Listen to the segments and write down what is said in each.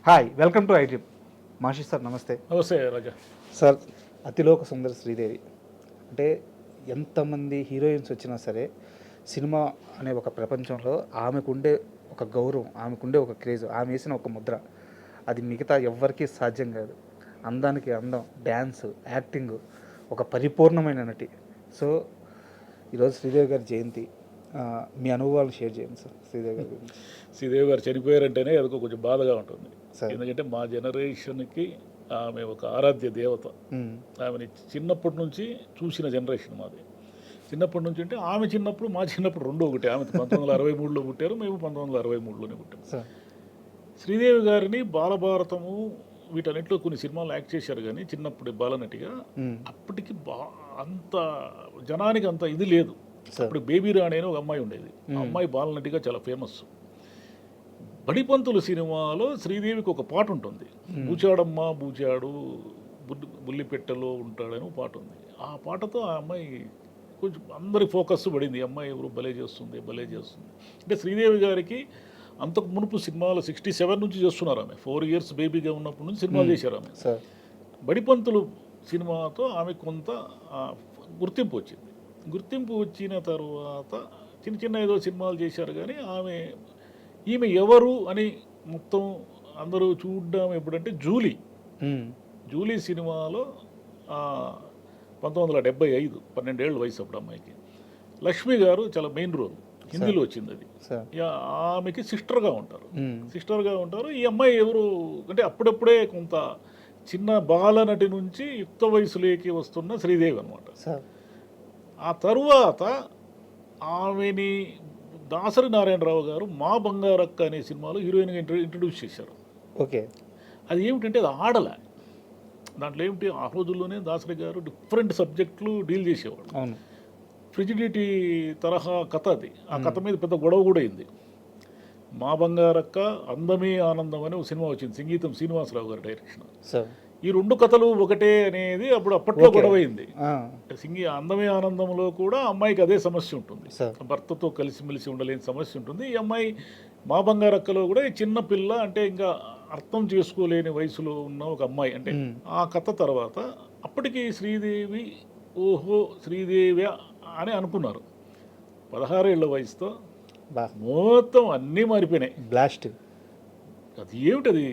Hi, welcome to iDream. మాషి sir నమస్తే. నమస్తే రాజా సార్, అతిలోక సుందర శ్రీదేవి అంటే ఎంతమంది హీరోయిన్స్ వచ్చినా సరే సినిమా అనే ఒక ప్రపంచంలో ఆమెకుండే ఒక గౌరవం, ఆమెకుండే ఒక క్రేజ్, ఆమె వేసిన ఒక ముద్ర అది మిగతా ఎవ్వరికీ సాధ్యం కాదు. అందానికి అందం, డ్యాన్స్, యాక్టింగ్, ఒక పరిపూర్ణమైన నటి. సో ఈరోజు శ్రీదేవి గారి జయంతి, మీ అనుభవాలు షేర్ చేయండి సార్. శ్రీదేవి గారి గురించి. శ్రీదేవి గారు చనిపోయారంటేనే అది కొంచెం బాధగా ఉంటుంది. ఎందుకంటే మా జనరేషన్కి ఆమె ఒక ఆరాధ్య దేవత. ఆమెని చిన్నప్పటి నుంచి చూసిన జనరేషన్ మాది. చిన్నప్పటి నుంచి అంటే ఆమె చిన్నప్పుడు మా చిన్నప్పుడు రెండు ఒకటి. ఆమె 1963లో పుట్టారు, మేము 1963లోనే పుట్టాము. శ్రీదేవి గారిని బాలభారతము వీటన్నిటిలో కొన్ని సినిమాలు యాక్ట్ చేశారు, కానీ చిన్నప్పుడు బాలనటిగా అప్పటికి అంత జనానికి అంత ఇది లేదు. అప్పుడు బేబీ రాణి అని ఒక అమ్మాయి ఉండేది. ఆ అమ్మాయి బాలనటిగా చాలా ఫేమస్. బడిపంతులు సినిమాలో శ్రీదేవికి ఒక పాట ఉంటుంది, బూచాడమ్మ బూచాడు బుల్లిపెట్టెలో ఉంటాడని ఒక పాట ఉంది. ఆ పాటతో ఆ అమ్మాయి కొంచెం అందరి ఫోకస్ పడింది. అమ్మాయి ఎవరు భలే చేస్తుంది, భలే చేస్తుంది. అంటే శ్రీదేవి గారికి అంతకు మునుపు సినిమాలు 67 నుంచి చేస్తున్నారు. ఆమె 4 years బేబీగా ఉన్నప్పటి నుంచి సినిమాలు చేశారు. ఆమె బడిపంతులు సినిమాతో ఆమె కొంత గుర్తింపు వచ్చింది. గుర్తింపు వచ్చిన తర్వాత చిన్న చిన్న ఏదో సినిమాలు చేశారు, కానీ ఈమె ఎవరు అని మొత్తం అందరూ చూడడం ఎప్పుడంటే జూలీ సినిమాలో 1975, 12 ఏళ్ళ వయసు అప్పుడు అమ్మాయికి. లక్ష్మి గారు చాలా మెయిన్ రోల్, హిందీలో వచ్చింది అది. ఆమెకి సిస్టర్గా ఉంటారు. ఈ అమ్మాయి ఎవరు అంటే అప్పుడప్పుడే కొంత చిన్న బాలనటి నుంచి యుక్త వయసులోకి వస్తున్న శ్రీదేవి అనమాట. ఆ తరువాత ఆమెని దాసరి నారాయణరావు గారు మా బంగారక్క అనే సినిమాలో హీరోయిన్గా ఇంట్రడ్యూస్ చేశారు. ఓకే, అది ఏమిటంటే అది ఆడలే. దాంట్లో ఏమిటి, ఆ రోజుల్లోనే దాసరి గారు డిఫరెంట్ సబ్జెక్టులు డీల్ చేసేవాడు. ఫ్రిజిడిటీ తరహా కథ అది. ఆ కథ మీద పెద్ద గొడవ కూడా అయింది. మా బంగారక్క, అందమే ఆనందం అని ఒక సినిమా వచ్చింది, సంగీతం శ్రీనివాసరావు గారి డైరెక్షన్. ఈ రెండు కథలు ఒకటే అనేది అప్పట్లో గొడవైంది. అందమే ఆనందంలో కూడా అమ్మాయికి అదే సమస్య ఉంటుంది, భర్తతో కలిసిమెలిసి ఉండలేని సమస్య ఉంటుంది. ఈ అమ్మాయి మా బంగారక్కలో కూడా చిన్న పిల్ల, అంటే ఇంకా అర్థం చేసుకోలేని వయసులో ఉన్న ఒక అమ్మాయి. అంటే ఆ కథ తర్వాత అప్పటికి శ్రీదేవి శ్రీదేవి అని అనుకున్నారు. 16 ఏళ్ల వయసుతో మొత్తం అన్నీ మారిపోయినాయి. బ్లాస్ట్. అది ఏమిటది,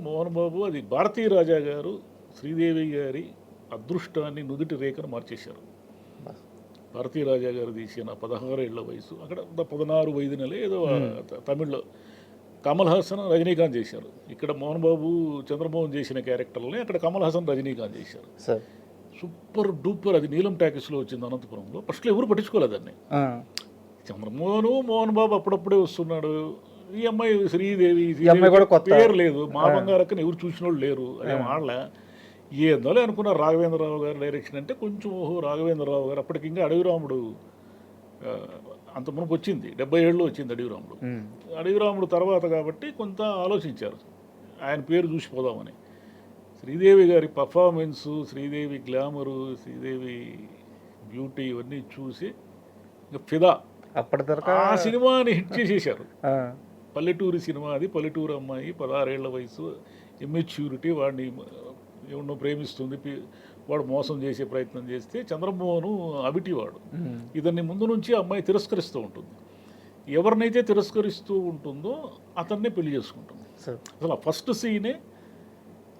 మోహన్ బాబు, అది భారతీ రాజా గారు శ్రీదేవి గారి అదృష్టాన్ని, నుదుటి రేఖను మార్చేశారు. భారతీ రాజా గారు తీసిన 16 ఏళ్ల వయసు, అక్కడ 16 5 నెలలు ఏదో తమిళ్లో కమల్ హాసన్, రజనీకాంత్ చేశారు. ఇక్కడ మోహన్ బాబు, చంద్రమోహన్ చేసిన క్యారెక్టర్లని అక్కడ కమల్ హాసన్, రజనీకాంత్ చేశారు. Super duper. అది నీలం టాకీస్లో వచ్చింది అనంతపురంలో. ఫస్ట్లో ఎవరు పట్టించుకోలేదాన్ని. మోహన్ బాబు అప్పుడప్పుడే వస్తున్నాడు. ఈ అమ్మాయి శ్రీదేవి పేరు లేదు, మా బంగారక్కని ఎవరు చూసిన వాళ్ళు లేరు. అదేం ఆడలే, ఏందోలే అనుకున్నారు. రాఘవేంద్రరావు గారు డైరెక్షన్ అంటే కొంచెం రాఘవేంద్రరావు గారు అప్పటికి ఇంకా అడవిరాముడు అంత మునుపు వచ్చింది, 77లో వచ్చింది అడవిరాముడు. అడవిరాముడు తర్వాత కాబట్టి కొంత ఆలోచించారు, ఆయన పేరు చూసిపోదామని. శ్రీదేవి గారి performance, Sridevi glamour, Sridevi beauty ఇవన్నీ చూసి ఇంకా ఫిదా. అప్పటిదాకా ఆ సినిమాని హిట్ చేసేసారు. పల్లెటూరు సినిమా అది. పల్లెటూరు అమ్మాయి, 16 ఏళ్ల వయసు, ఇమ్మెచ్యూరిటీ, వాడిని ఎవరినో ప్రేమిస్తుంది, వాడు మోసం చేసే ప్రయత్నం చేస్తే చంద్రమోహన్ అవిటివాడు. ఇతన్ని ముందు నుంచి అమ్మాయి తిరస్కరిస్తూ ఉంటుంది. ఎవరినైతే తిరస్కరిస్తూ ఉంటుందో అతన్నే పెళ్లి చేసుకుంటుంది. అసలు ఆ ఫస్ట్ సీనే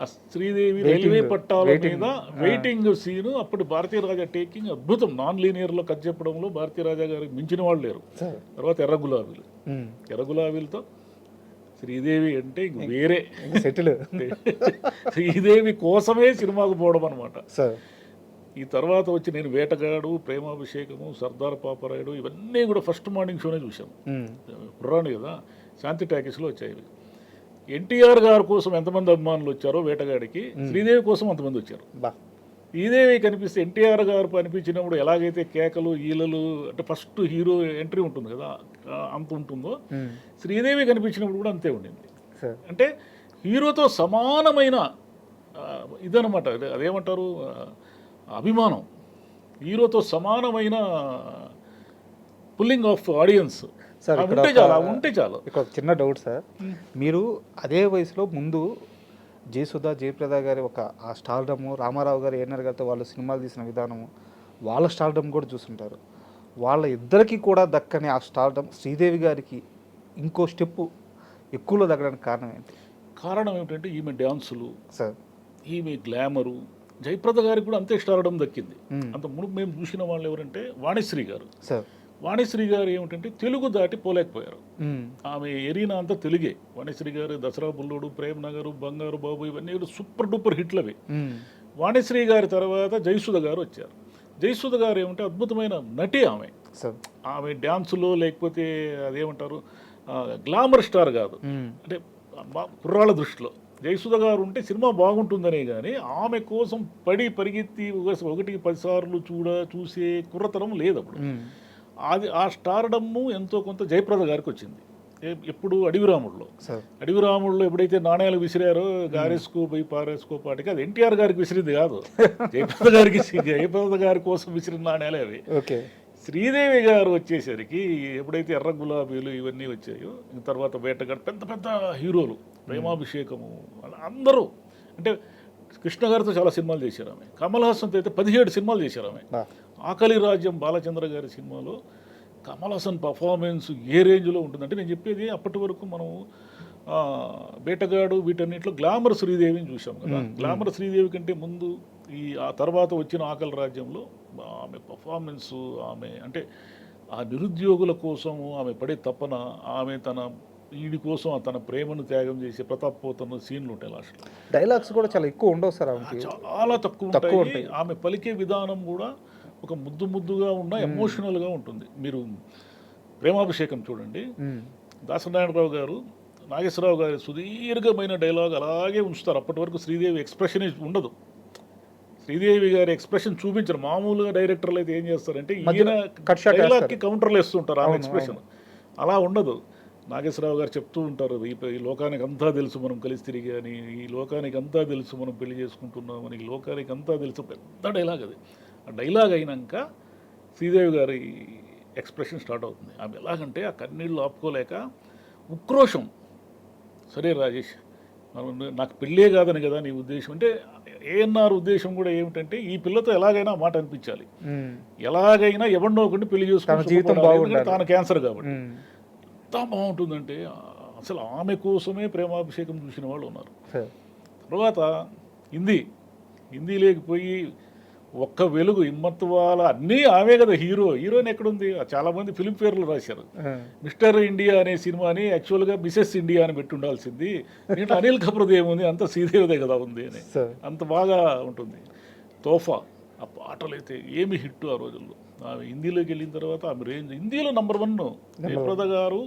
ఆ శ్రీదేవి రైల్వే పట్టాల మీద వెయిటింగ్ సీను. అప్పుడు భారతీ రాజా టేకింగ్ అద్భుతం. నాన్ లీనియర్లో కథ చెప్పడంలో భారతీ రాజా గారికి మించిన వాళ్ళు లేరు. తర్వాత ఎర్ర గులాబీలతో శ్రీదేవి అంటే ఇంక వేరే సెటిల్. శ్రీదేవి కోసమే సినిమాకు పోవడం అనమాట. ఈ తర్వాత వచ్చి నేను వేటగాడు, ప్రేమాభిషేకము, సర్దార్ పాపరాయుడు ఇవన్నీ కూడా ఫస్ట్ మార్నింగ్ షోనే చూశాను. పురాణి కదా, శాంతి టాకీస్లో వచ్చాయి. ఎన్టీఆర్ గారి కోసం ఎంతమంది అభిమానులు వచ్చారో వేటగాడికి, శ్రీదేవి కోసం అంతమంది వచ్చారు. శ్రీదేవి కనిపిస్తే ఎన్టీఆర్ గారు కనిపించినప్పుడు ఎలాగైతే కేకలు, ఈలలు, అంటే ఫస్ట్ హీరో ఎంట్రీ ఉంటుంది కదా అంత ఉంటుందో, శ్రీదేవి కనిపించినప్పుడు కూడా అంతే ఉండింది. అంటే హీరోతో సమానమైన ఇదనమాట. అదేమంటారు, అభిమానం. హీరోతో సమానమైన పుల్లింగ్ ఆఫ్ ఆడియన్స్. సార్ ఇక్కడ ఉంటే చాలు. ఇక్కడ ఒక చిన్న డౌట్ సార్, మీరు అదే వయసులో ముందు జయసుధ జయప్రద గారి ఒక ఆ స్టార్డము, రామారావు గారు ఏఎన్ఆర్ గారితో వాళ్ళు సినిమాలు తీసిన విధానము, వాళ్ళ స్టార్డమ్ కూడా చూసుంటారు. వాళ్ళ ఇద్దరికి కూడా దక్కని ఆ స్టార్డమ్ శ్రీదేవి గారికి ఇంకో స్టెప్పు ఎక్కువలో తగ్గడానికి కారణం ఏంటి? కారణం ఏమిటంటే ఈమె డ్యాన్సులు సార్, ఈమె గ్లామరు. జయప్రద గారికి కూడా అంతే స్టార్డమ్ దక్కింది. అంత మునుపు మేము చూసిన వాళ్ళు ఎవరంటే వాణిశ్రీ గారు. సార్ వాణిశ్రీ గారు ఏమిటంటే తెలుగు దాటి పోలేకపోయారు. ఆమె ఎరీనా అంతా తెలుగే. వాణిశ్రీ గారు దసరా బుల్లోడు, ప్రేమ్ నగరు, బంగారు బాబు ఇవన్నీ సూపర్ డూపర్ హిట్లు అవి. వాణిశ్రీ గారి తర్వాత జయసుధ గారు వచ్చారు. జయసుధ గారు ఏమంటే అద్భుతమైన నటి ఆమె. ఆమె డ్యాన్సులో లేకపోతే అదేమంటారు గ్లామర్ స్టార్ కాదు, అంటే కుర్రాళ్ళ దృష్టిలో జయసుధ గారు ఉంటే సినిమా బాగుంటుందనే కానీ ఆమె కోసం పరిగెత్తి 1కి 10 సార్లు చూసే కుర్రతనం లేదు అప్పుడు. అది ఆ స్టార్డమ్ము ఎంతో కొంత జయప్రద గారికి వచ్చింది. ఎప్పుడు అడవిరాముడులో ఎప్పుడైతే నాణ్యాలు విసిరారో గారేసుకో పోయి పారేసుకో పాటికి అది ఎన్టీఆర్ గారికి విసిరింది కాదు, జయప్రద గారి కోసం విసిరిన నాణ్యాలే అవి. శ్రీదేవి గారు వచ్చేసరికి ఎప్పుడైతే ఎర్ర గులాబీలు ఇవన్నీ వచ్చాయో తర్వాత వేటగాడు పెద్ద పెద్ద హీరోలు, ప్రేమాభిషేకము, అందరూ అంటే కృష్ణ గారితో చాలా సినిమాలు చేశారు ఆమె. కమల్ హాసన్తో అయితే 17 సినిమాలు చేశారు ఆమె. ఆకలి రాజ్యం బాలచంద్ర గారి సినిమాలో కమల్ హాసన్ పర్ఫార్మెన్స్ ఏ రేంజ్లో ఉంటుందంటే, నేను చెప్పేది అప్పటి వరకు మనం బేటగాడు వీటన్నిటిలో గ్లామర్ శ్రీదేవిని చూసాం కదా. గ్లామర్ శ్రీదేవి కంటే ముందు ఆ తర్వాత వచ్చిన ఆకలి రాజ్యంలో ఆమె పర్ఫార్మెన్సు, ఆమె అంటే ఆ నిరుద్యోగుల కోసము ఆమె పడే తపన, ఆమె తన వీడి కోసం తన ప్రేమను త్యాగం చేసి ప్రతాప్ పోతున్న సీన్లు ఉంటాయి. లాస్ట్ డైలాగ్స్ కూడా చాలా ఎక్కువ ఉండవు సార్, చాలా తక్కువ ఉంటాయి. ఆమె పలికే విధానం కూడా ఒక ముద్దుగా ఉన్న ఎమోషనల్గా ఉంటుంది. మీరు ప్రేమాభిషేకం చూడండి, దాసనారాయణరావు గారు నాగేశ్వరరావు గారి సుదీర్ఘమైన డైలాగ్ అలాగే ఉంచుతారు. అప్పటి వరకు శ్రీదేవి ఎక్స్ప్రెషన్ ఉండదు. శ్రీదేవి గారి ఎక్స్ప్రెషన్ చూపించరు. మామూలుగా డైరెక్టర్లు అయితే ఏం చేస్తారంటే ఈయన డైలాగ్కి కౌంటర్లు వేస్తుంటారు ఆమె ఎక్స్ప్రెషన్. అలా ఉండదు. నాగేశ్వరరావు గారు చెప్తూ ఉంటారు, ఈ లోకానికి అంతా తెలుసు మనం కలిసి తిరిగి అని, ఈ లోకానికి అంతా తెలుసు మనం పెళ్లి చేసుకుంటున్నామని, ఈ లోకానికి అంతా తెలుసు. పెద్ద డైలాగ్ అది. ఆ డైలాగ్ అయినాక శ్రీదేవి గారి ఎక్స్ప్రెషన్ స్టార్ట్ అవుతుంది. ఆమె ఎలాగంటే ఆ కన్నీళ్ళు ఆపుకోలేక ఉక్రోషం, సరే రాజేష్ నాకు పెళ్ళే కాదని కదా నీ ఉద్దేశం అంటే, ఏఎన్ఆర్ ఉద్దేశం కూడా ఏమిటంటే ఈ పిల్లతో ఎలాగైనా మాట అనిపించాలి, ఎలాగైనా ఎవరినో ఒకటి పెళ్లి చేసుకుంటే తాను క్యాన్సర్ కాబట్టి ఎంత బాగుంటుందంటే అసలు ఆమె కోసమే ప్రేమాభిషేకం చూసిన వాళ్ళు ఉన్నారు. తర్వాత హిందీ లేకపోయి ఒక్క వెలుగు, హిమ్మత్వాల అన్నీ ఆమె కదా హీరోయిన్ ఎక్కడుంది? చాలామంది ఫిల్మ్ఫేర్లు రాశారు. మిస్టర్ ఇండియా అనే సినిమాని యాక్చువల్గా మిసెస్ ఇండియా అని పెట్టి ఉండాల్సింది. దీంట్లో అనిల్ కపూర్ది ఏముంది, అంత శ్రీదేవిదే కదా ఉంది అని, అంత బాగా ఉంటుంది. తోఫా ఆ పాటలు అయితే ఏమి హిట్ ఆ రోజుల్లో. ఆమె హిందీలోకి వెళ్ళిన తర్వాత ఆమె రేంజ్ హిందీలో #1. జయప్రద గారు,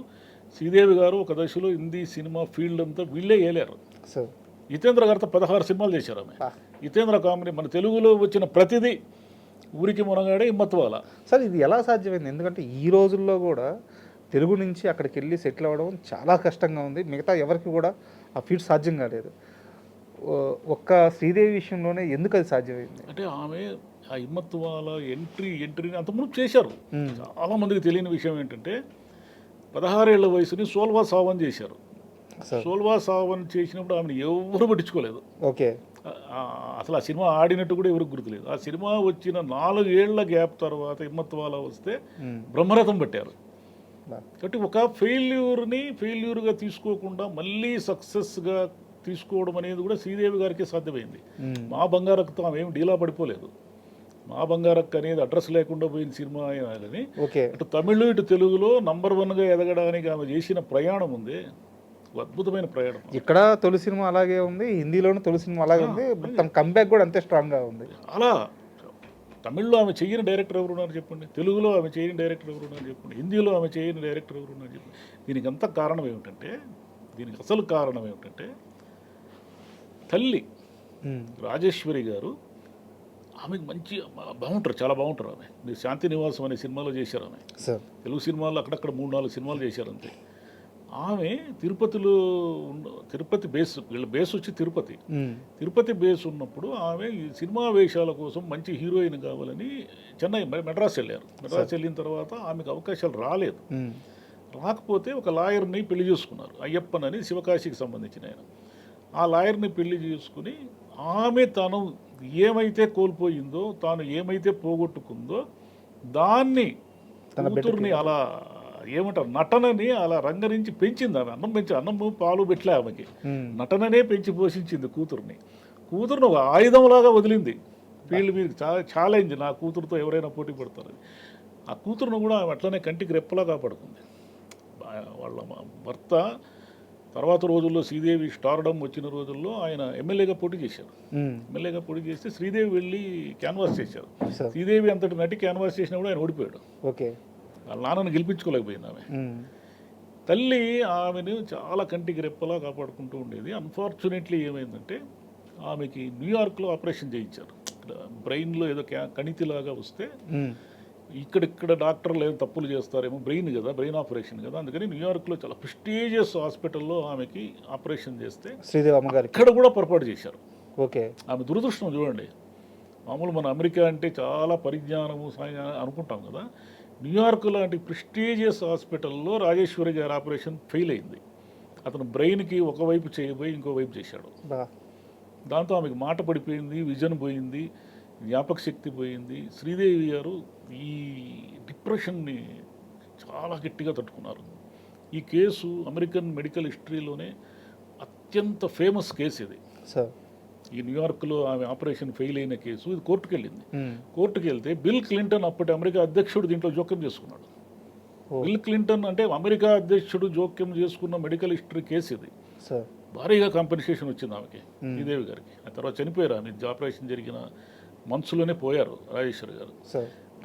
శ్రీదేవి గారు ఒక దశలో హిందీ సినిమా ఫీల్డ్ అంతా వీళ్ళే ఏలారు. జితేంద్ర గారితో 16 సినిమాలు చేశారు ఆమె. జితేంద్ర కామెడీ మన తెలుగులో వచ్చిన ప్రతిదీ ఊరికి మునగాడే హిమ్మత్వాల. సార్ ఇది ఎలా సాధ్యమైంది? ఎందుకంటే ఈ రోజుల్లో కూడా తెలుగు నుంచి అక్కడికి వెళ్ళి సెటిల్ అవ్వడం చాలా కష్టంగా ఉంది. మిగతా ఎవరికి కూడా ఆ ఫీట్ సాధ్యం కాలేదు. ఒక్క శ్రీదేవి విషయంలోనే ఎందుకు అది సాధ్యమైంది అంటే ఆమె ఆ హిమ్మత్వాల ఎంట్రీని అంతకుముందు చేశారు. చాలా మందికి తెలియని విషయం ఏంటంటే 16 ఏళ్ల వయసుని సోల్వా సావన్ చేశారు. సోల్వా సావన్ చేసినప్పుడు ఆమెను ఎవరు పట్టించుకోలేదు. అసలు ఆ సినిమా ఆడినట్టు కూడా ఎవరికి గుర్తులేదు. ఆ సినిమా వచ్చిన 4 ఏళ్ల గ్యాప్ తర్వాత హిమ్మత్వాల వస్తే బ్రహ్మరథం పట్టారు. కాబట్టి ఒక ఫెయిల్యూర్గా తీసుకోకుండా మళ్ళీ సక్సెస్గా తీసుకోవడం అనేది కూడా శ్రీదేవి గారికి సాధ్యమైంది. మా బంగారక్తో ఆమె ఏమి డీలా పడిపోలేదు. మా బంగారక్క అనేది అడ్రస్ లేకుండా పోయిన సినిమా అయినా కానీ అటు తమిళ్ ఇటు తెలుగులో #1గా ఎదగడానికి ఆమె చేసిన ప్రయాణం ఉంది, అద్భుతమైన ప్రయాణం. ఇక్కడ తొలి సినిమా అలాగే ఉంది, హిందీలోనూ తొలి సినిమా అలాగే ఉంది, తన కంబ్యాక్ కూడా అంతే స్ట్రాంగ్గా ఉంది. అలా తమిళ్లో ఆమె చేయని డైరెక్టర్ ఎవరున్నారు చెప్పండి, తెలుగులో ఆమె చేయని డైరెక్టర్ ఎవరున్నారు చెప్పండి, హిందీలో ఆమె చేయని డైరెక్టర్ ఎవరున్నారు చెప్పండి. దీనికి అంత కారణం ఏమిటంటే, దీనికి అసలు కారణం ఏమిటంటే తల్లి రాజేశ్వరి గారు ఆమెకు మంచి బాగుంటారు, చాలా బాగుంటారు. ఆమె మీరు శాంతి నివాసం అనే సినిమాలో చేశారు. ఆమె తెలుగు సినిమాల్లో అక్కడక్కడ 3-4 సినిమాలు చేశారు అంతే. ఆమె తిరుపతి బేస్, వీళ్ళ బేస్ వచ్చి తిరుపతి బేస్ ఉన్నప్పుడు ఆమె ఈ సినిమా వేషాల కోసం మంచి హీరోయిన్ కావాలని చెన్నై మెడ్రాస్ వెళ్ళారు. మెడ్రాస్ వెళ్ళిన తర్వాత ఆమెకు అవకాశాలు రాలేదు. రాకపోతే ఒక లాయర్ని పెళ్లి చేసుకున్నారు, అయ్యప్పన్ అని, శివకాశికి సంబంధించిన ఆయన. ఆ లాయర్ని పెళ్లి చేసుకుని ఆమె తను ఏమైతే కోల్పోయిందో, తాను ఏమైతే పోగొట్టుకుందో దాన్ని కూతుర్ని అలా ఏమంటారు నటనని అలా రంగరించి పెంచింది. ఆమె అన్నము పాలు పెట్టలే ఆమెకి, నటననే పెంచి పోషించింది కూతుర్ని. కూతురుని ఒక ఆయుధంలాగా వదిలింది. వీళ్ళు మీరు ఛాలెంజ్, నా కూతురుతో ఎవరైనా పోటీ పడతారు. ఆ కూతురును కూడా ఆమె అట్లనే కంటికి రెప్పలా కాపాడుకుంది. వాళ్ళ భర్త తర్వాత రోజుల్లో శ్రీదేవి స్టార్డమ్ వచ్చిన రోజుల్లో ఆయన ఎమ్మెల్యేగా పోటీ చేశారు. ఎమ్మెల్యేగా పోటీ చేస్తే శ్రీదేవి వెళ్ళి క్యాన్వాస్ చేశారు. శ్రీదేవి అంతటి నటి క్యాన్వాస్ చేసినా కూడా ఆయన ఓడిపోయాడు. ఓకే, వాళ్ళ నాన్నని గెలిపించుకోలేకపోయింది ఆమె. తల్లి ఆమెను చాలా కంటికి రెప్పలా కాపాడుకుంటూ ఉండేది. అన్ఫార్చునేట్లీ ఏమైందంటే ఆమెకి న్యూయార్క్లో ఆపరేషన్ చేయించారు. బ్రెయిన్లో ఏదో కణితిలాగా వస్తే ఇక్కడ డాక్టర్లు ఏదో తప్పులు చేస్తారేమో, బ్రెయిన్ కదా, బ్రెయిన్ ఆపరేషన్ కదా, అందుకని న్యూయార్క్లో చాలా ప్రెస్టీజియస్ హాస్పిటల్లో ఆమెకి ఆపరేషన్ చేస్తే శ్రీదేవి అమ్మగారు ఇక్కడ కూడా పొరపాటు చేశారు. ఓకే, ఆమె దురదృష్టం చూడండి. మామూలు మన అమెరికా అంటే చాలా పరిజ్ఞానము అనుకుంటాం కదా, న్యూయార్క్ లాంటి ప్రెస్టీజియస్ హాస్పిటల్లో రాజేశ్వరి గారి ఆపరేషన్ ఫెయిల్ అయింది. అతను బ్రెయిన్కి ఒకవైపు చేయబోయి ఇంకోవైపు చేశాడు. దాంతో ఆమెకు మాట పడిపోయింది, విజన్ పోయింది, జ్ఞాపక శక్తి పోయింది. శ్రీదేవి గారు ఈ డిప్రెషన్ని చాలా గట్టిగా తట్టుకున్నారు. ఈ కేసు అమెరికన్ మెడికల్ హిస్టరీలోనే అత్యంత ఫేమస్ కేసు ఇది. ఈ న్యూయార్క్లో ఆమె ఆపరేషన్ ఫెయిల్ అయిన కేసు ఇది కోర్టుకు వెళ్ళింది. కోర్టుకు వెళ్తే బిల్ క్లింటన్ అప్పటి అమెరికా అధ్యక్షుడు దీంట్లో జోక్యం చేసుకున్నాడు. బిల్ క్లింటన్ అంటే అమెరికా అధ్యక్షుడు జోక్యం చేసుకున్న మెడికల్ హిస్టరీ కేసు ఇది. భారీగా కాంపెన్సేషన్ వచ్చింది ఆమెకి, శ్రీదేవి గారికి. ఆ తర్వాత చనిపోయారు. ఆమె ఆపరేషన్ జరిగిన మనసులోనే పోయారు రాజేశ్వరి గారు.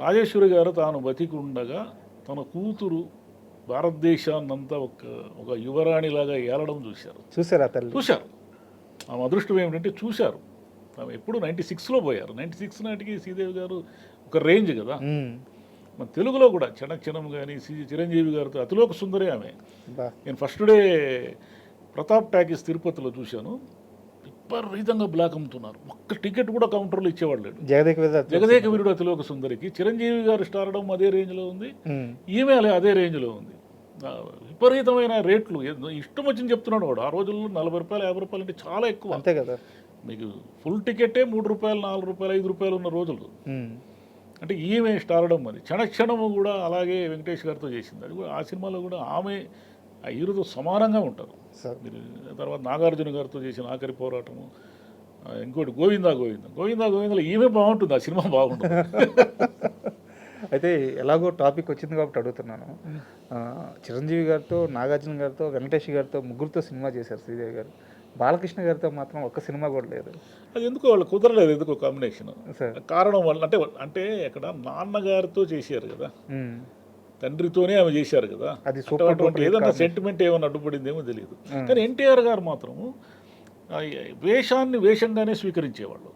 రాజేశ్వరి గారు తాను బతికి ఉండగా తన కూతురు భారతదేశాన్నంతా ఒక యువరాణిలాగా ఏలడం చూశారు. ఆమె అదృష్టం ఏమిటంటే చూశారు. ఆమె ఎప్పుడు 96లో పోయారు. 96 నాటికి శ్రీదేవి గారు ఒక రేంజ్ కదా. మన తెలుగులో కూడా క్షణక్షణం కానీ చిరంజీవి గారితో అతిలోక సుందరి ఆమె. నేను ఫస్ట్ డే ప్రతాప్ టాకీస్ తిరుపతిలో చూశాను. విపరీతంగా బ్లాక్ అమ్ముతున్నారు. ఒక్క టికెట్ కూడా కౌంటర్లో ఇచ్చేవాళ్ళు లేడు. జగదేక వీరుడు అతిలోక సుందరికి చిరంజీవి గారు స్టార్డమ్ అదే రేంజ్లో ఉంది, ఈమె అదే రేంజ్లో ఉంది. విపరీతమైన రేట్లు, ఇష్టం వచ్చింది చెప్తున్నాడు వాడు. ఆ రోజుల్లో 40 రూపాయలు 50 రూపాయలు అంటే చాలా ఎక్కువ. అంతే కదా, మీకు ఫుల్ టికెటే 3 రూపాయలు 4 రూపాయలు 5 రూపాయలు ఉన్న రోజులు. అంటే ఈమె స్టార్డమ్ అది. క్షణక్షణము కూడా అలాగే వెంకటేష్ గారితో చేసింది. అది కూడా ఆ సినిమాలో కూడా ఆమె ఆ హీరోతో సమానంగా ఉంటారు. మీరు తర్వాత నాగార్జున గారితో చేసిన ఆఖరి పోరాటము, ఇంకోటి గోవిందాలో ఈమె బాగుంటుంది. ఆ సినిమా బాగుంటుంది. అయితే ఎలాగో టాపిక్ వచ్చింది కాబట్టి అడుగుతున్నాను. చిరంజీవి గారితో, నాగార్జున గారితో, వెంకటేష్ గారితో ముగ్గురితో సినిమా చేశారు శ్రీదేవి గారు. బాలకృష్ణ గారితో మాత్రం ఒక్క సినిమా కూడా లేదు. అది ఎందుకు వాళ్ళు కుదరలేదు, ఎందుకు కాంబినేషన్ కారణం వల్ల అంటే ఇక్కడ నాన్నగారితో చేశారు కదా, తండ్రితోనే ఆమె చేశారు కదా, అది ఏదన్నా సెంటిమెంట్ ఏమైనా అడ్డుపడిందేమో తెలియదు. కానీ ఎన్టీఆర్ గారు మాత్రము వేషాన్ని వేషంగానే స్వీకరించేవాళ్ళు.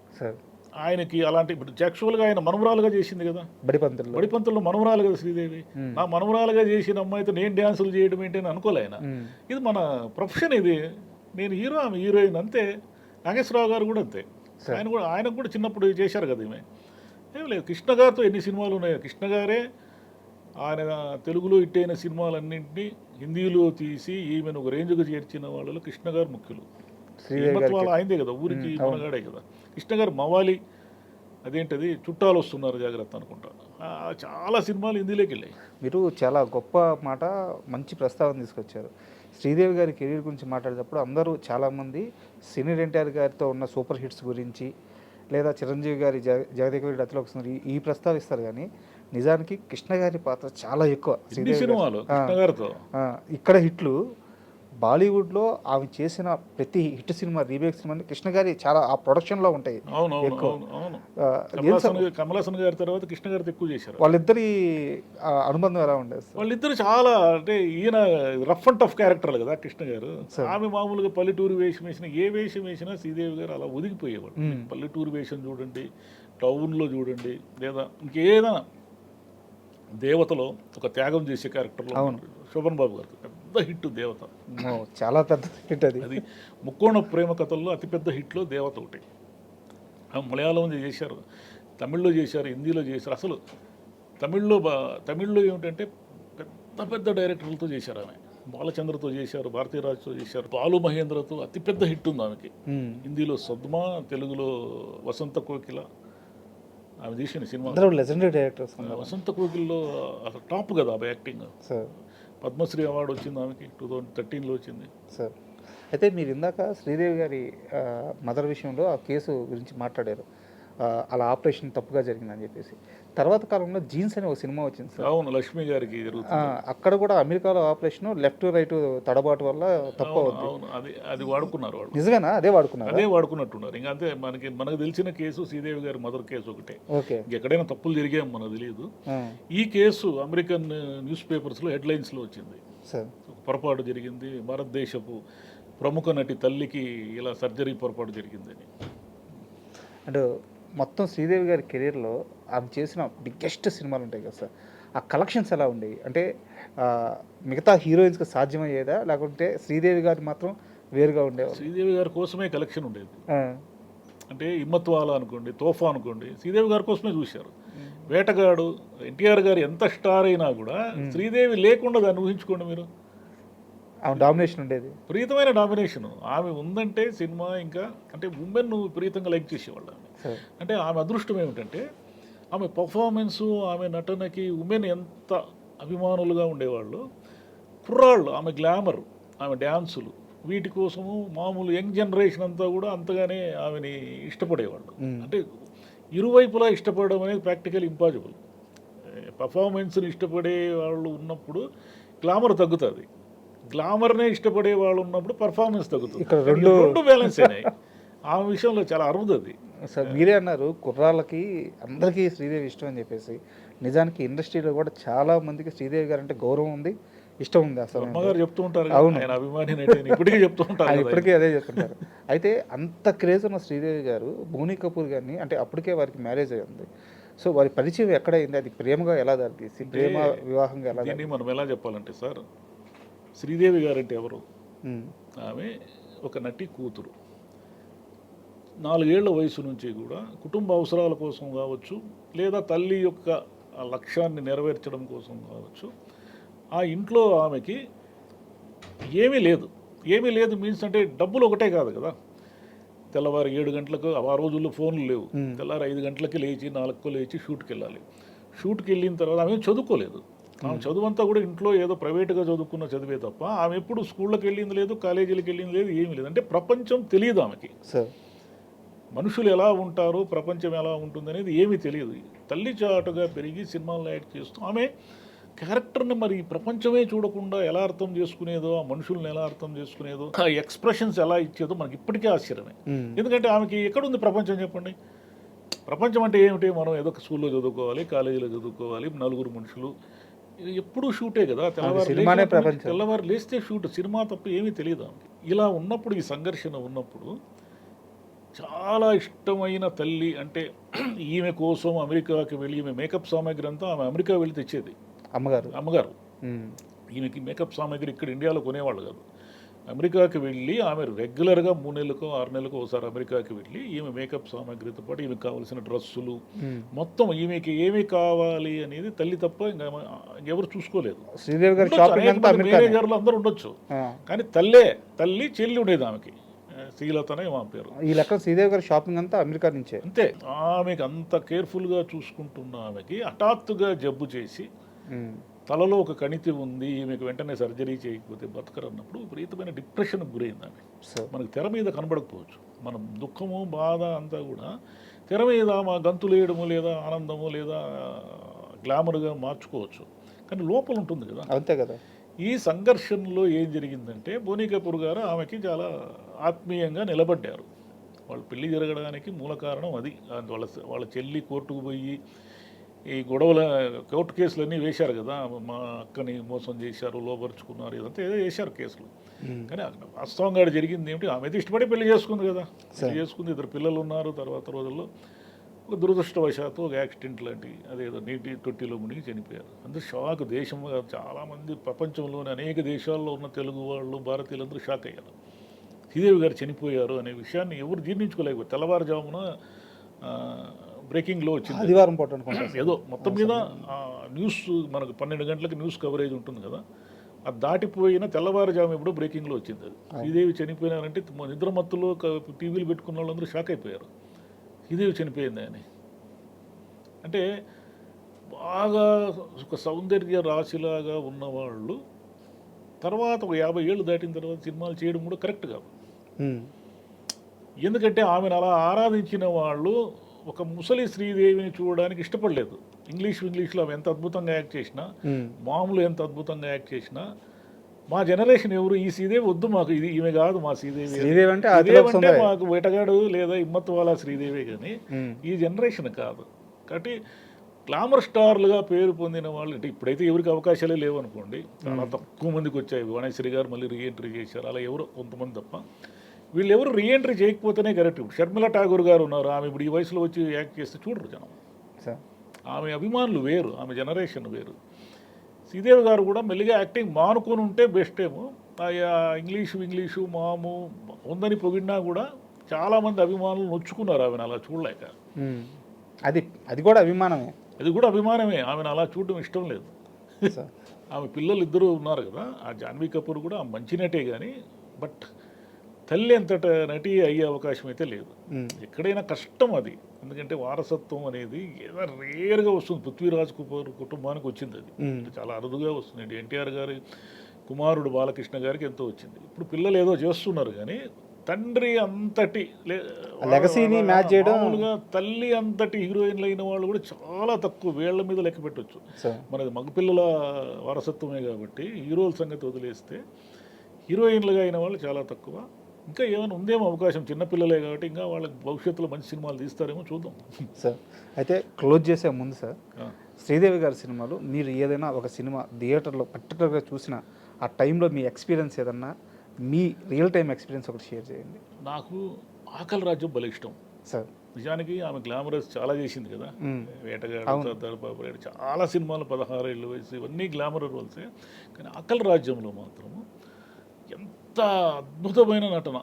ఆయనకి అలాంటి ఇప్పుడు యాక్చువల్గా ఆయన మనవరాలుగా చేసింది కదా, బడిపంతుల్లో మనవరాలు కదా శ్రీదేవి. నా మనవరాలుగా చేసిన అమ్మాయితో నేను డ్యాన్సులు చేయడం ఏంటి అని అనుకోలే ఆయన. ఇది మన ప్రొఫెషన్, ఇది నేను హీరో, ఆమె హీరోయిన్ అంతే. నాగేశ్వరరావు గారు కూడా అంతే. ఆయనకు కూడా చిన్నప్పుడు చేశారు కదా ఈమె. ఏం లేదు, కృష్ణ గారితో ఎన్ని సినిమాలు ఉన్నాయో. కృష్ణ గారే ఆయన తెలుగులో హిట్టైన సినిమాలన్నింటినీ హిందీలో తీసి ఈమెను ఒక రేంజ్గా చేర్చిన వాళ్ళలో కృష్ణ గారు ముఖ్యులు. శ్రీమత్వాలు ఆయనదే కదా, ఊరికి మనగాడే కదా. కృష్ణ గారు మవాలి, అదేంటది చుట్టాలు వస్తున్నారు జాగ్రత్త అనుకుంటా, చాలా సినిమాలు హిందీలోకి వెళ్ళాయి. మీరు చాలా గొప్ప మాట, మంచి ప్రస్తావన తీసుకొచ్చారు. శ్రీదేవి గారి కెరీర్ గురించి మాట్లాడేటప్పుడు అందరూ చాలామంది సీనియర్ ఎన్టీఆర్ గారితో ఉన్న సూపర్ హిట్స్ గురించి, లేదా చిరంజీవి గారి జగదేక వీరుడు అతిలోక సుందరి ఈ ప్రస్తావిస్తారు. కానీ నిజానికి కృష్ణ గారి పాత్ర చాలా ఎక్కువ. ఇక్కడ హిట్లు బాలీవుడ్లో ఆమె చేసిన ప్రతి hit cinema, remake cinema Krishna గారి చాలా ఆ ప్రొడక్షన్లో ఉంటాయి. కమల్ హాసన్ గారి తర్వాత కృష్ణ గారితో ఎక్కువ చేశారు. వాళ్ళిద్దరి అనుబంధం ఎలా ఉండేది? వాళ్ళిద్దరు చాలా, అంటే ఈయన రఫ్ అండ్ టఫ్ క్యారెక్టర్లు కదా కృష్ణ గారు. ఆమె మామూలుగా పల్లెటూరు వేషం వేసిన, ఏ వేషం వేసినా శ్రీదేవి గారు అలా ఒదిగిపోయేవాడు. పల్లెటూరు వేషం చూడండి, టౌన్లో చూడండి, లేదా ఇంకేదైనా దేవతలో ఒక త్యాగం చేసే క్యారెక్టర్లో శోభన్ బాబు గారు పెద్ద హిట్ దేవత, చాలా పెద్ద హిట్. అది ముక్కోణ ప్రేమ కథల్లో అతిపెద్ద హిట్లో దేవత ఒకటి. మలయాళం చేశారు, తమిళ్లో చేశారు, హిందీలో చేశారు. అసలు తమిళ్లో ఏమిటంటే పెద్ద పెద్ద డైరెక్టర్లతో చేశారు ఆమె. బాలచంద్రతో చేశారు, భారతీరాజ్తో చేశారు, బాలు మహేంద్రతో అతిపెద్ద హిట్ ఉంది ఆమెకి. హిందీలో సద్మా, తెలుగులో వసంత కోకిల ఆమె తీసిన సినిమా. అందరూ లెజెండరీ డైరెక్టర్స్ వసంత కోకిల్లో అసలు టాప్ కదా ఆమె యాక్టింగ్. సార్ పద్మశ్రీ అవార్డు వచ్చింది ఆమెకి, 2013లో వచ్చింది. సార్ అయితే మీరు ఇందాక శ్రీదేవి గారి మదర్ విషయంలో ఆ కేసు గురించి మాట్లాడారు. అలా ఆపరేషన్ తప్పుగా జరిగిందని చెప్పేసి. తర్వాత కాలంలో జీన్స్ అనే ఒక సినిమా వచ్చింది సార్. అవును, లక్ష్మి గారికి జరుగుతుంది. అక్కడ కూడా అమెరికాలో ఆపరేషన్ లెఫ్ట్ రైట్ తడబాటు వల్ల తప్పు అవుతుంది. అవును, అది వాడుకున్నారు వాళ్ళు. నిజమేనా? అదే వాడుకున్నారు, అదే వాడుకున్నట్టున్నారు. ఇంకా అంతే. మనకు తెలిసిన కేసు శ్రీదేవి గారి మదర్ కేసు ఒకటే. ఓకే, ఎక్కడైనా తప్పులు జరిగాం మనకు తెలియదు. ఈ కేసు అమెరికన్ న్యూస్ పేపర్స్లో హెడ్లైన్స్లో వచ్చింది. సార్ పొరపాటు జరిగింది, భారతదేశపు ప్రముఖ నటి తల్లికి ఇలా సర్జరీ పొరపాటు జరిగిందని. అంటే మొత్తం శ్రీదేవి గారి కెరీర్లో ఆమె చేసిన బిగ్గెస్ట్ సినిమాలు ఉంటాయి కదా సార్, ఆ కలెక్షన్స్ ఎలా ఉండేవి? అంటే మిగతా హీరోయిన్స్కి సాధ్యమయ్యేదా, లేకుంటే శ్రీదేవి గారి మాత్రం వేరుగా ఉండేవారు? శ్రీదేవి గారి కోసమే కలెక్షన్ ఉండేది. అంటే హిమ్మత్వాలా అనుకోండి, తోఫా అనుకోండి, శ్రీదేవి గారి కోసమే చూశారు. వేటగాడు, ఎన్టీఆర్ గారు ఎంత స్టార్ అయినా కూడా శ్రీదేవి లేకుండా దాన్ని ఊహించుకోండి మీరు. ఆమె డామినేషన్ ఉండేది, విపరీతమైన డామినేషన్. ఆమె ఉందంటే సినిమా ఇంకా అంటే ఉమెన్ విపరీతంగా లైక్ చేసేవాళ్ళు. అంటే ఆమె అదృష్టం ఏమిటంటే ఆమె పర్ఫార్మెన్సు, ఆమె నటనకి ఉమెన్ ఎంత అభిమానులుగా ఉండేవాళ్ళు. కుర్రాళ్ళు, ఆమె గ్లామర్, ఆమె డ్యాన్సులు, వీటి కోసము మామూలు యంగ్ జనరేషన్ అంతా కూడా అంతగానే ఆమెని ఇష్టపడేవాళ్ళు. అంటే ఇరువైపులా ఇష్టపడడం అనేది ప్రాక్టికల్ ఇంపాసిబుల్. పర్ఫార్మెన్స్ని ఇష్టపడే వాళ్ళు ఉన్నప్పుడు గ్లామర్ తగ్గుతుంది, గ్లామర్నే ఇష్టపడే వాళ్ళు ఉన్నప్పుడు పర్ఫార్మెన్స్ తగ్గుతుంది. రెండు బ్యాలెన్స్ అయినాయి. ఆమె విషయంలో చాలా అరుదది. సార్ మీరే అన్నారు కుర్రాళ్ళకి అందరికీ శ్రీదేవి ఇష్టం అని చెప్పేసి. నిజానికి ఇండస్ట్రీలో కూడా చాలా మందికి శ్రీదేవి గారు అంటే గౌరవం ఉంది, ఇష్టం ఉంది. అసలు అమ్మగారు చెప్తూ ఉంటారు, అవును, ఆయన అభిమాని ఇప్పటికీ చెప్తూ ఉంటారు, ఇప్పటికీ అదే చెప్తుంటారు. అయితే అంత క్రేజ్ ఉన్న శ్రీదేవి గారు బోనీ కపూర్ గారిని, అంటే అప్పటికే వారికి మ్యారేజ్ అయ్యింది, సో వారి పరిచయం ఎక్కడైంది? అది ప్రేమగా ఎలా దారితీసి, ప్రేమ వివాహంగా ఎలా? దీన్ని మనం ఎలా చెప్పాలంటే సార్, శ్రీదేవి గారు అంటే ఎవరు? ఆమె ఒక నటి కూతురు. 4 ఏళ్ల వయసు నుంచి కూడా కుటుంబ అవసరాల కోసం కావచ్చు, లేదా తల్లి యొక్క ఆ లక్ష్యాన్ని నెరవేర్చడం కోసం కావచ్చు, ఆ ఇంట్లో ఆమెకి ఏమీ లేదు. ఏమీ లేదు మీన్స్ అంటే డబ్బులు ఒకటే కాదు కదా. తెల్లవారు 7 గంటలకు, ఆ రోజుల్లో ఫోన్లు లేవు, తెల్లారు 5 గంటలకి లేచి 4కు లేచి షూట్కి వెళ్ళాలి. షూట్కి వెళ్ళిన తర్వాత ఆమె చదువుకోలేదు. ఆమె చదువంతా కూడా ఇంట్లో ఏదో ప్రైవేట్గా చదువుకున్న చదివే తప్ప ఆమె ఎప్పుడు స్కూళ్ళకి వెళ్ళింది లేదు, కాలేజీలకు వెళ్ళింది లేదు, ఏమీ లేదు. అంటే ప్రపంచం తెలియదు ఆమెకి. మనుషులు ఎలా ఉంటారు, ప్రపంచం ఎలా ఉంటుంది అనేది ఏమీ తెలియదు. తల్లి చాటుగా పెరిగి సినిమాల్లో యాక్ట్ చేస్తూ ఆమె క్యారెక్టర్ని మరి ప్రపంచమే చూడకుండా ఎలా అర్థం చేసుకునేదో, ఆ మనుషుల్ని ఎలా అర్థం చేసుకునేదో, ఆ ఎక్స్ప్రెషన్స్ ఎలా ఇచ్చేదో మనకి ఇప్పటికే ఆశ్చర్యమే. ఎందుకంటే ఆమెకి ఎక్కడుంది ప్రపంచం చెప్పండి? ప్రపంచం అంటే ఏమిటి? మనం ఏదో స్కూల్లో చదువుకోవాలి, కాలేజీలో చదువుకోవాలి, నలుగురు మనుషులు, ఎప్పుడూ షూటే కదా. తెల్లవారు లేస్తే షూట్, సినిమా తప్ప ఏమీ తెలియదు ఆమెకి. ఇలా ఉన్నప్పుడు, ఈ సంఘర్షణ ఉన్నప్పుడు, చాలా ఇష్టమైన తల్లి అంటే ఈమె కోసం అమెరికాకి వెళ్ళి, ఈమె మేకప్ సామాగ్రి అంతా ఆమె అమెరికా వెళ్ళి తెచ్చేది. అమ్మగారు ఈమెకి మేకప్ సామాగ్రి ఇక్కడ ఇండియాలో కొనేవాళ్ళు కాదు. అమెరికాకి వెళ్ళి ఆమె రెగ్యులర్గా 3 నెలలకో 6 నెలలకో ఒకసారి అమెరికాకి వెళ్ళి ఈమె మేకప్ సామాగ్రితో పాటు ఈమెకు కావాల్సిన డ్రెస్సులు మొత్తం, ఈమెకి ఏమి కావాలి అనేది తల్లి తప్ప ఇంకా ఎవరు చూసుకోలేదు. మేనేజర్లు అందరూ ఉండొచ్చు, కానీ తల్లి చెల్లి ఉండేది ఆమెకి. శ్రీలతనే మా పేరు. ఈ లెక్క శ్రీదేవి గారి షాపింగ్ అంతా అమెరికా నుంచే. అంతే. ఆమెకి అంత కేర్ఫుల్గా చూసుకుంటున్న ఆమెకి హఠాత్తుగా జబ్బు చేసి తలలో ఒక కణితి ఉంది, ఈమెకు వెంటనే సర్జరీ చేయకపోతే బతకరన్నప్పుడు విపరీతమైన డిప్రెషన్కి గురైంది ఆమె. మనకు తెర మీద కనబడకపోవచ్చు, మనం దుఃఖము బాధ అంతా కూడా తెర మీద మా గంతులు వేయడము, లేదా ఆనందము, లేదా గ్లామర్గా మార్చుకోవచ్చు, కానీ లోపల ఉంటుంది కదా. అంతే కదా. ఈ సంఘర్షణలో ఏం జరిగిందంటే బోనీ కపూర్ గారు ఆమెకి చాలా ఆత్మీయంగా నిలబడ్డారు. వాళ్ళ పెళ్లి జరగడానికి మూల కారణం అది. వాళ్ళ చెల్లి కోర్టుకు పోయి ఈ గొడవల కోర్టు కేసులన్నీ వేశారు కదా, మా అక్కని మోసం చేశారు, లోపరుచుకున్నారు, ఇదంతా ఏదో వేశారు కేసులు. కానీ వాస్తవంగా జరిగింది ఏమిటి? ఆమె అయితే ఇష్టపడి పెళ్లి చేసుకుంది కదా, పెళ్లి చేసుకుంది, 2 పిల్లలు ఉన్నారు. తర్వాత రోజుల్లో ఒక దురదృష్టవశాత్తు ఒక యాక్సిడెంట్ లాంటి అదేదో నీటి తొట్టిలో మునిగి చనిపోయారు. అందరూ షాక్. దేశం చాలామంది, ప్రపంచంలోని అనేక దేశాల్లో ఉన్న తెలుగు వాళ్ళు, భారతీయులందరూ షాక్ అయ్యారు. శ్రీదేవి గారు చనిపోయారు అనే విషయాన్ని ఎవరు జీర్ణించుకోలేకపోయారు. తెల్లవారుజామున బ్రేకింగ్లో వచ్చింది. ఆదివారం పూట అనుకుంటా ఏదో మొత్తం మీద న్యూస్ మనకు 12 గంటలకు న్యూస్ కవరేజ్ ఉంటుంది కదా, అది దాటిపోయిన తెల్లవారుజాము ఎప్పుడో బ్రేకింగ్లో వచ్చింది అది. శ్రీదేవి చనిపోయినారంటే నిద్రమత్తులో టీవీలు పెట్టుకున్న వాళ్ళందరూ షాక్ అయిపోయారు, శ్రీదేవి చనిపోయింది అని. అంటే బాగా ఒక సౌందర్య రాశిలాగా ఉన్నవాళ్ళు తర్వాత ఒక 50 ఏళ్ళు దాటిన తర్వాత సినిమాలు చేయడం కూడా కరెక్ట్ కాదు. ఎందుకంటే ఆమెను అలా ఆరాధించిన వాళ్ళు ఒక ముసలి శ్రీదేవిని చూడడానికి ఇష్టపడలేదు. ఇంగ్లీష్లో ఆమె ఎంత అద్భుతంగా యాక్ట్ చేసినా, మామూలు ఎంత అద్భుతంగా యాక్ట్ చేసినా, మా జనరేషన్ ఎవరు ఈ శ్రీదేవి వద్దు, మాకు ఇది ఈమె కాదు మా శ్రీదేవి అంటే మాకు వేటగాడు లేదా హిమ్మత్వాలా శ్రీదేవి, కానీ ఈ జనరేషన్ కాదు. కాబట్టి గ్లామర్ స్టార్లుగా పేరు పొందిన వాళ్ళు అంటే ఇప్పుడైతే ఎవరికి అవకాశాలే లేవు అనుకోండి, చాలా తక్కువ మందికి వచ్చాయి. వాణేశ్వరి గారు మళ్ళీ రీఎంట్రీ చేశారు, అలా ఎవరో కొంతమంది తప్ప. వీళ్ళు ఎవరు రీఎంట్రీ చేయకపోతేనే కరెక్ట్. షర్మిల ఠాగూర్ గారు ఉన్నారు, ఆమె ఇప్పుడు ఈ వయసులో వచ్చి యాక్ట్ చేస్తే చూడరు జనం. ఆమె అభిమానులు వేరు, ఆమె జనరేషన్ వేరు. శ్రీదేవి గారు కూడా మెల్లిగా యాక్టింగ్ మానుకొని ఉంటే బెస్ట్ ఏమో. ఇంగ్లీషు మాము ఉందని పొగిడినా కూడా చాలామంది అభిమానులు నొచ్చుకున్నారు ఆమెను అలా చూడలేక. అది కూడా అభిమానమే, ఆమెను అలా చూడడం ఇష్టం లేదు. ఆమె పిల్లలు ఇద్దరు ఉన్నారు కదా, ఆ జాన్వీ కపూర్ కూడా మంచి నటే కానీ, బట్ తల్లి అంతట నటి అయ్యే అవకాశం అయితే లేదు. ఎక్కడైనా కష్టం అది, ఎందుకంటే వారసత్వం అనేది ఏదో రేర్గా వస్తుంది. పృథ్వీరాజ్ కపూర్ కుటుంబానికి వచ్చింది అది, చాలా అరుదుగా వస్తుంది. ఎన్టీఆర్ గారి కుమారుడు బాలకృష్ణ గారికి ఎంతో వచ్చింది. ఇప్పుడు పిల్లలు ఏదో చేస్తున్నారు కానీ తండ్రి అంతటి లెగసీని మ్యాచ్ చేయడం, మామూలుగా తల్లి అంతటి హీరోయిన్లు అయిన వాళ్ళు కూడా చాలా తక్కువ, వేళ్ల మీద లెక్క పెట్టవచ్చు. మనది మగపిల్లల వారసత్వమే కాబట్టి హీరోల సంగతి వదిలేస్తే హీరోయిన్లుగా అయిన వాళ్ళు చాలా తక్కువ. ఇంకా ఏమైనా ఉందేమో అవకాశం, చిన్నపిల్లలే కాబట్టి ఇంకా వాళ్ళకి భవిష్యత్తులో మంచి సినిమాలు తీస్తారేమో చూద్దాం. సార్ అయితే క్లోజ్ చేసే ముందు సార్, శ్రీదేవి గారి సినిమాలు మీరు ఏదైనా ఒక సినిమా థియేటర్లో పర్టికులర్గా చూసిన ఆ టైంలో మీ ఎక్స్పీరియన్స్ ఏదన్నా, మీ రియల్ టైం ఎక్స్పీరియన్స్ ఒకటి షేర్ చేయండి. నాకు ఆకలి రాజ్యం భలే ఇష్టం సార్. నిజానికి ఆమె గ్లామరస్ చాలా చేసింది కదా, వేటగాడు, సర్దార్ బాబు, చాలా సినిమాలు, 16 ఏళ్ళ వయసు, ఇవన్నీ గ్లామర్ రోల్సే. కానీ ఆకలి రాజ్యంలో మాత్రము ఎంత అద్భుతమైన నటన.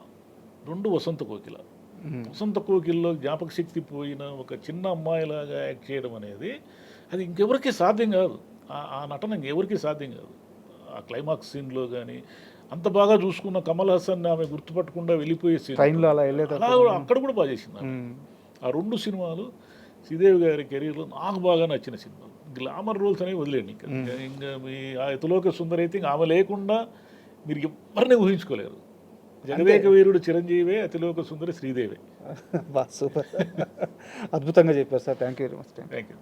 2 వసంత కోకిల్లో జ్ఞాపక శక్తి పోయిన ఒక చిన్న అమ్మాయిలాగా యాక్ట్ చేయడం అనేది అది ఇంకెవరికి సాధ్యం కాదు. ఆ నటన ఇంకెవరికి సాధ్యం కాదు. ఆ క్లైమాక్స్ సీన్లో కానీ అంత బాగా చూసుకున్న కమల్ హాసన్ ఆమె గుర్తుపట్టకుండా వెళ్ళిపోయే సీన్ అలా అక్కడ కూడా బాగా చేసింది. ఆ 2 సినిమాలు శ్రీదేవి గారి కెరీర్లో నాకు బాగా నచ్చిన సినిమాలు. గ్లామర్ రోల్స్ అనేవి వదిలేండి, ఇంకా మీ ఆ ఇతలోక సుందరి అయితే ఇంకా ఆమె లేకుండా మీరు ఎవరిని ఊహించుకోలేరు. జగదేక వీరుడు చిరంజీవే, అతిలోక సుందరి శ్రీదేవి. సూపర్, అద్భుతంగా చెప్పారు sir. Thank you very much. Thank you.